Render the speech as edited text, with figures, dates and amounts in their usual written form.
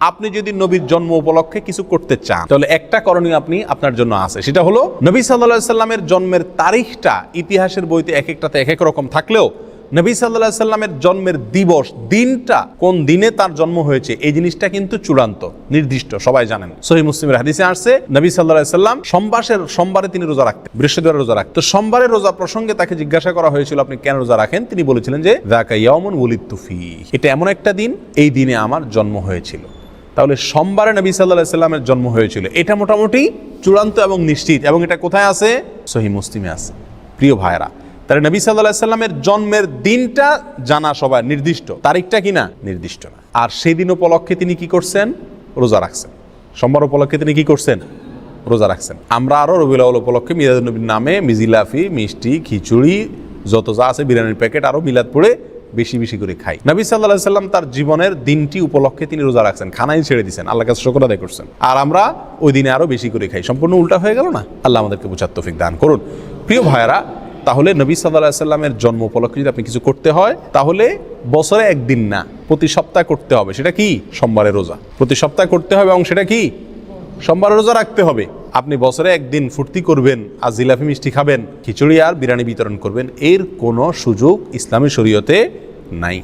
আপনি যদি নবীর জন্ম উপলক্ষে কিছু করতে চান তাহলে একটা করণীয় আপনি আপনার জন্য আছে, সেটা হলো নবী সাল্লাল্লাহু আলাইহি সাল্লামের জন্মের তারিখটা ইতিহাসের বইতে এক একটাতে এক এক রকম থাকলেও নবী সাল্লাল্লাহু আলাইহি সাল্লামের জন্মের দিবস, দিনটা কোন দিনে তার জন্ম হয়েছে এই জিনিসটা কিন্তু চূড়ান্ত, নির্দিষ্ট, সবাই জানেন। সহিহ মুসলিমের হাদিসে আসছে নবী সাল্লাল্লাহু আলাইহি সাল্লাম সোমবারে তিনি রোজা রাখতেন, বৃহস্পতিবার রোজা রাখতেন। তো সোমবারের রোজা প্রসঙ্গে তাকে জিজ্ঞাসা করা হয়েছিল আপনি কেন রোজা রাখেন? তিনি বলেছিলেন যে যাকা ইয়াউমুন ওয়ালিদতু ফীহি, এটা এমন একটা দিন এই দিনে আমার জন্ম হয়েছিল। তাহলে সোমবারে নবী সাল্লাল্লাহু আলাইহি সাল্লামের জন্ম হয়েছিল, এটা মোটামুটি চূড়ান্ত এবং নিশ্চিত, এবং এটা কোথায় আছে? সহিহ মুসলিমে আছে। প্রিয় ভাইরা, তাহলে নবী সাল্লাল্লাহু আলাইহি সাল্লামের জন্মের দিনটা জানা সবার, নির্দিষ্ট, তারিখটা কিনা নির্দিষ্ট না। আর সেই দিন উপলক্ষে তিনি কি করছেন? রোজা রাখছেন। সোমবার উপলক্ষে তিনি কি করছেন? রোজা রাখছেন। আমরা আরো রবিউল আউয়াল উপলক্ষে মিলাদুন নবীর নামে মিজিলাফি, মিষ্টি, খিচুড়ি, যত যা আছে, বিরিয়ানির প্যাকেট, আরো মিলাদ পড়ে বেশি বেশি করে খাই। নবী সাল্লাল্লাহু আলাইহি সাল্লাম তার জীবনের দিনটি উপলক্ষে তিনি রোজা রাখছেন, খানাই ছেড়ে দিয়েছেন, আল্লাহর কাছে শুকর আদায় করছেন। আর আমরা ওই দিনে আরো বেশি করে খাই। সম্পূর্ণ উল্টা হয়ে গেল না? আল্লাহ আমাদেরকে বুঝার তৌফিক দান করুন। প্রিয় ভাইয়েরা, তাহলে নবী সাল্লাল্লাহু আলাইহি সাল্লামের জন্ম উপলক্ষে যদি আপনি কিছু করতে হয় তাহলে বছরে একদিন না, প্রতি সপ্তাহে করতে হবে। সেটা কি? সোমবারের রোজা প্রতি সপ্তাহে করতে হবে, এবং সেটা কি? সোমবারের রোজা রাখতে হবে। আপনি বছরে একদিন ফুর্তি করবেন আর জিলাপি মিষ্টি খাবেন, খিচুড়ি আর বিরিয়ানি বিতরণ করবেন, এর কোনো সুযোগ ইসলামী শরীয়তে নাই।